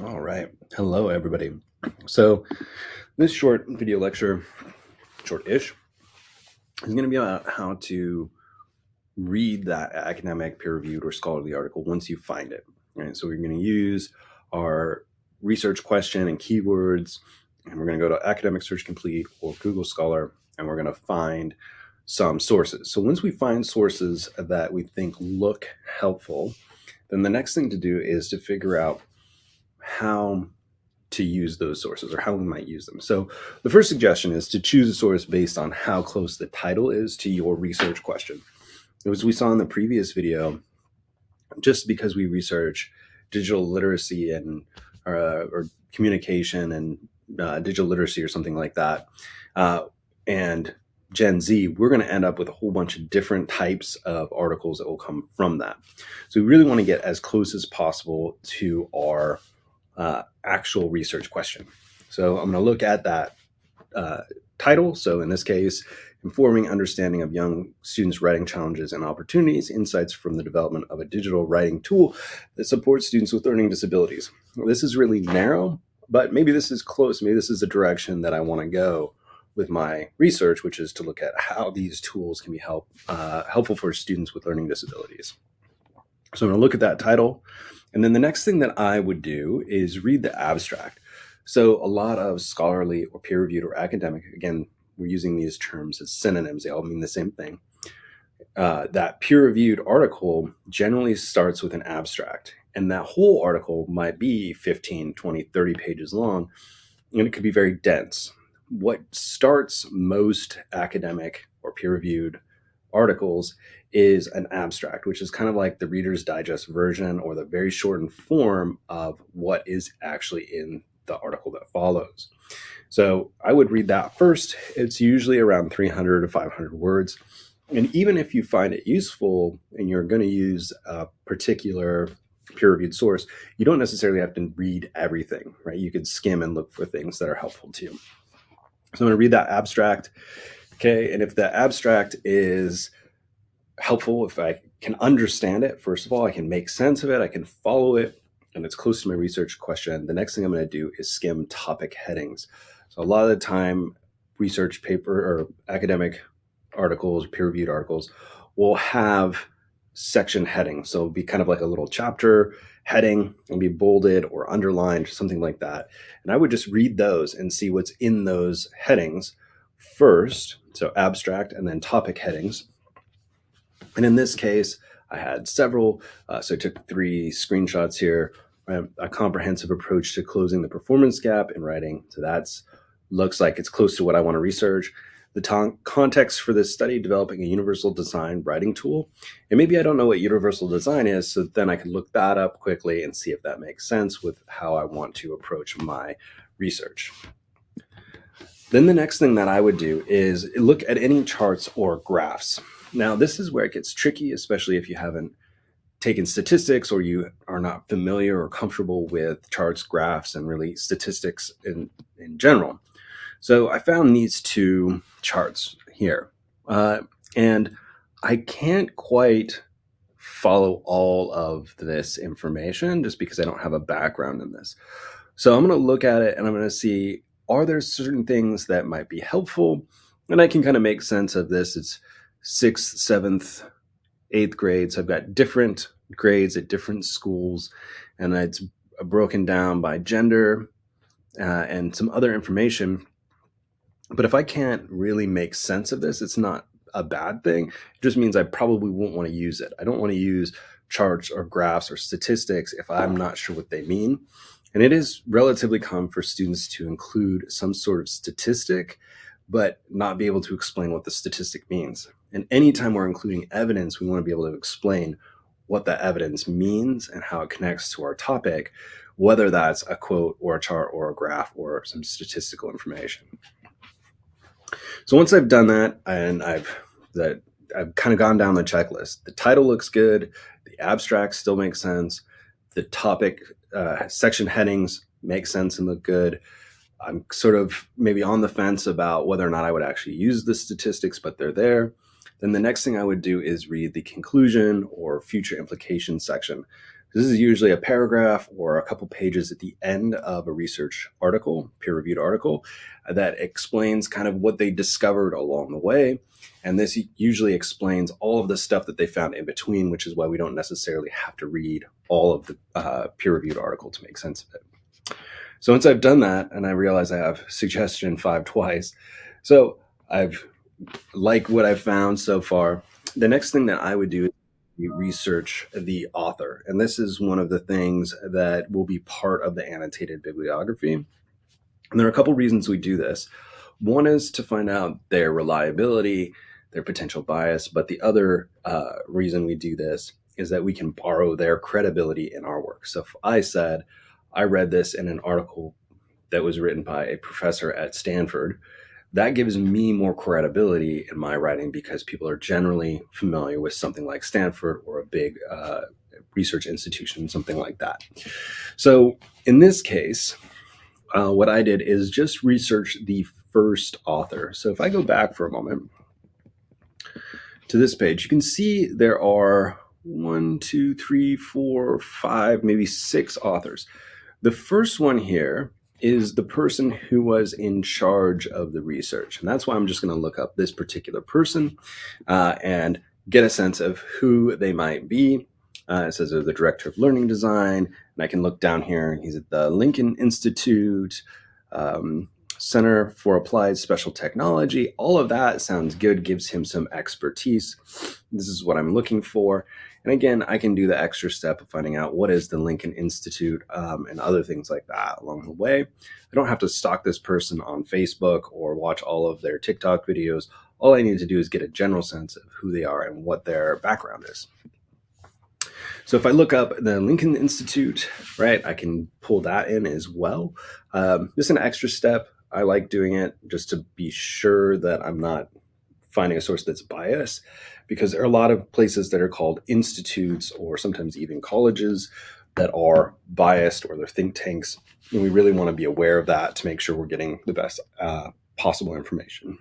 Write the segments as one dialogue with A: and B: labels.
A: All right. Hello, everybody. So this short video lecture, short-ish, is going to be about how to read that academic, peer-reviewed, or scholarly article once you find it. Right? So we're going to use our research question and keywords, and we're going to go to Academic Search Complete or Google Scholar, and we're going to find some sources. So once we find sources that we think look helpful, then the next thing to do is to figure out how to use those sources or how we might use them. So the first suggestion is to choose a source based on how close the title is to your research question. As we saw in the previous video, just because we research digital literacy and or communication and digital literacy or something like that, and Gen Z, we're going to end up with a whole bunch of different types of articles that will come from that. So we really want to get as close as possible to our actual research question. So I'm going to look at that title. So in this case, Informing Understanding of Young Students' Writing Challenges and Opportunities, Insights from the Development of a Digital Writing Tool that Supports Students with Learning Disabilities. Well, this is really narrow, but maybe this is close. Maybe this is the direction that I want to go with my research, which is to look at how these tools can be helpful for students with learning disabilities. So I'm going to look at that title. And then the next thing that I would do is read the abstract. So a lot of scholarly or peer-reviewed or academic, again, we're using these terms as synonyms. They all mean the same thing. That peer-reviewed article generally starts with an abstract. And that whole article might be 15, 20, 30 pages long, and it could be very dense. What starts most academic or peer-reviewed articles is an abstract, which is kind of like the Reader's Digest version or the very shortened form of what is actually in the article that follows. So I would read that first. It's usually around 300 to 500 words. And even if you find it useful and you're going to use a particular peer-reviewed source, you don't necessarily have to read everything, right? You could skim and look for things that are helpful to you. So I'm going to read that abstract. Okay, and if the abstract is helpful, if I can understand it, first of all, I can make sense of it, I can follow it, and it's close to my research question, the next thing I'm going to do is skim topic headings. So a lot of the time, research paper or academic articles, peer-reviewed articles will have section headings. So it'll be kind of like a little chapter heading and be bolded or underlined, something like that. And I would just read those and see what's in those headings first. So abstract and then topic headings. And in this case, I had several. So I took 3 screenshots here. A comprehensive approach to closing the performance gap in writing. So that's looks like it's close to what I want to research. The context for this study, developing a universal design writing tool. And maybe I don't know what universal design is, so then I can look that up quickly and see if that makes sense with how I want to approach my research. Then the next thing that I would do is look at any charts or graphs. Now, this is where it gets tricky, especially if you haven't taken statistics or you are not familiar or comfortable with charts, graphs, and really statistics in general. So I found these 2 charts here, and I can't quite follow all of this information just because I don't have a background in this. So I'm going to look at it and I'm going to see, are there certain things that might be helpful? And I can kind of make sense of this. It's 6th, 7th, 8th grades. I've got different grades at different schools, and it's broken down by gender and some other information. But if I can't really make sense of this, it's not a bad thing. It just means I probably won't want to use it. I don't want to use charts or graphs or statistics if I'm not sure what they mean. And it is relatively common for students to include some sort of statistic, but not be able to explain what the statistic means. And anytime we're including evidence, we want to be able to explain what that evidence means and how it connects to our topic, whether that's a quote or a chart or a graph or some statistical information. So once I've done that and I've kind of gone down the checklist, the title looks good, the abstract still makes sense, the topic section headings make sense and look good. I'm sort of maybe on the fence about whether or not I would actually use the statistics, but they're there. Then the next thing I would do is read the conclusion or future implications section. This is usually a paragraph or a couple pages at the end of a research article, peer-reviewed article, that explains kind of what they discovered along the way. And this usually explains all of the stuff that they found in between, which is why we don't necessarily have to read all of the peer-reviewed article to make sense of it. So once I've done that, and I realize I have suggestion 5 twice, so I've like what I've found so far. The next thing that I would do is research the author. And this is one of the things that will be part of the annotated bibliography. And there are a couple reasons we do this. One is to find out their reliability, their potential bias, but the other reason we do this is that we can borrow their credibility in our work. So if I said, I read this in an article that was written by a professor at Stanford, that gives me more credibility in my writing because people are generally familiar with something like Stanford or a big research institution, something like that. So in this case, what I did is just research the first author. So if I go back for a moment to this page, you can see there are 1, 2, 3, 4, 5, maybe 6 authors. The first one here is the person who was in charge of the research. And that's why I'm just going to look up this particular person and get a sense of who they might be. It says they're the director of learning design. And I can look down here and he's at the Lincoln Institute, Center for Applied Special Technology. All of that sounds good, gives him some expertise. This is what I'm looking for. And again, I can do the extra step of finding out what is the Lincoln Institute and other things like that along the way. I don't have to stalk this person on Facebook or watch all of their TikTok videos. All I need to do is get a general sense of who they are and what their background is. So if I look up the Lincoln Institute, right, I can pull that in as well. Just an extra step. I like doing it just to be sure that I'm not finding a source that's biased, because there are a lot of places that are called institutes or sometimes even colleges that are biased, or they're think tanks. And we really want to be aware of that to make sure we're getting the best possible information.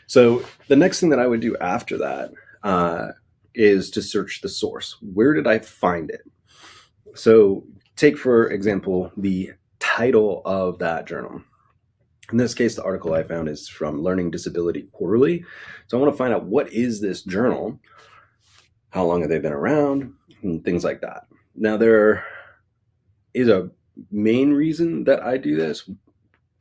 A: So the next thing that I would do after that is to search the source. Where did I find it? So take, for example, the title of that journal. In this case, the article I found is from Learning Disability Quarterly. So I want to find out, what is this journal? How long have they been around? And things like that. Now, there is a main reason that I do this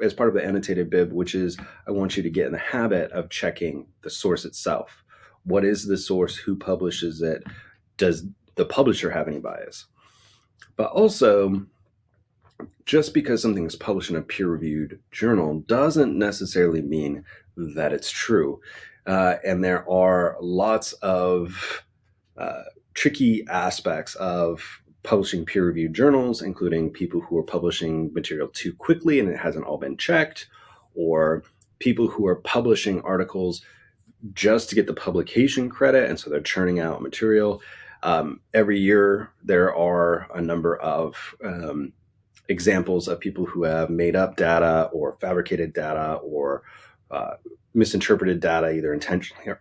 A: as part of the annotated bib, which is I want you to get in the habit of checking the source itself. What is the source? Who publishes it? Does the publisher have any bias? But also, just because something is published in a peer-reviewed journal doesn't necessarily mean that it's true. And there are lots of tricky aspects of publishing peer-reviewed journals, including people who are publishing material too quickly and it hasn't all been checked, or people who are publishing articles just to get the publication credit, and so they're churning out material. Every year, there are a number of examples of people who have made up data or fabricated data or misinterpreted data, either intentionally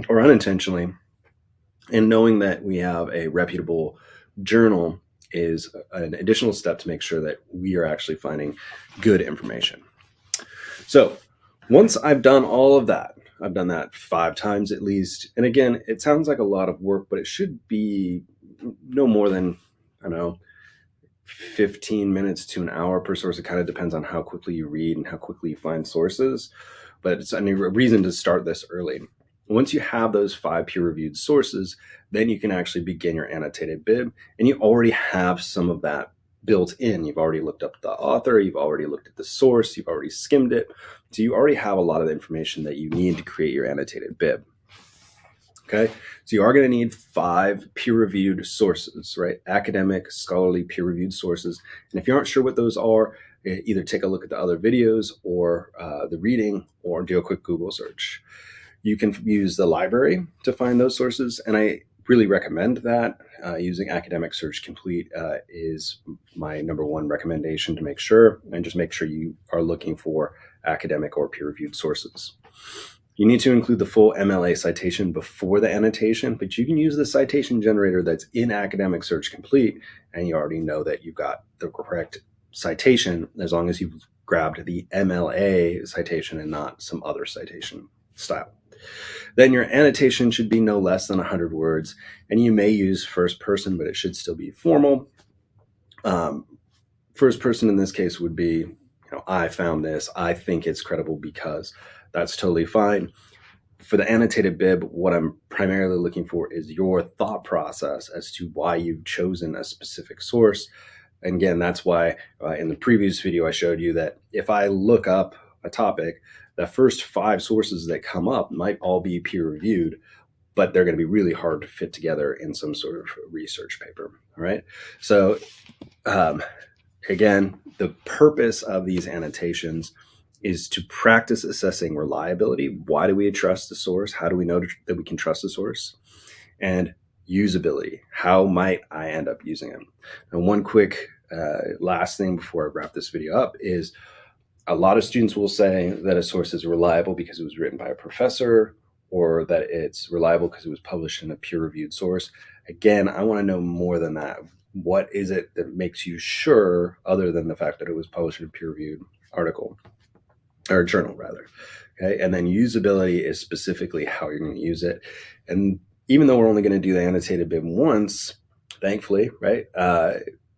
A: or unintentionally. And knowing that we have a reputable journal is an additional step to make sure that we are actually finding good information. So once I've done all of that, I've done that 5 times at least. And again, it sounds like a lot of work, but it should be no more than, I don't know, 15 minutes to an hour per source. It kind of depends on how quickly you read and how quickly you find sources, but it's a reason to start this early. Once you have those 5 peer-reviewed sources, then you can actually begin your annotated bib, and you already have some of that built in. You've already looked up the author, you've already looked at the source, you've already skimmed it. So you already have a lot of the information that you need to create your annotated bib. Okay, so you are going to need 5 peer-reviewed sources, right? Academic, scholarly, peer-reviewed sources. And if you aren't sure what those are, either take a look at the other videos or the reading, or do a quick Google search. You can use the library to find those sources, and I really recommend that. Using Academic Search Complete is my #1 recommendation to make sure, and just make sure you are looking for academic or peer-reviewed sources. You need to include the full MLA citation before the annotation, but you can use the citation generator that's in Academic Search Complete, and you already know that you've got the correct citation as long as you've grabbed the MLA citation and not some other citation style. Then your annotation should be no less than 100 words, and you may use first person, but it should still be formal. First person in this case would be, I found this, I think it's credible because. That's totally fine. For the annotated bib, what I'm primarily looking for is your thought process as to why you've chosen a specific source. And again, that's why in the previous video I showed you that if I look up a topic, the first 5 sources that come up might all be peer-reviewed, but they're going to be really hard to fit together in some sort of research paper. All right. So again, the purpose of these annotations is to practice assessing reliability. Why do we trust the source? How do we know that we can trust the source? And usability. How might I end up using it? And one quick last thing before I wrap this video up is a lot of students will say that a source is reliable because it was written by a professor, or that it's reliable because it was published in a peer-reviewed source. Again, I want to know more than that. What is it that makes you sure, other than the fact that it was published in a peer-reviewed article? Or journal rather. Okay. And then usability is specifically how you're going to use it. And even though we're only going to do the annotated bib once, thankfully, right?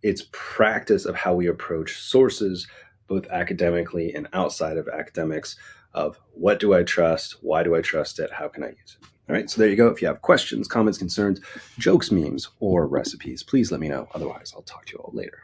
A: It's practice of how we approach sources, both academically and outside of academics, of what do I trust? Why do I trust it? How can I use it? All right. So there you go. If you have questions, comments, concerns, jokes, memes, or recipes, please let me know. Otherwise, I'll talk to you all later.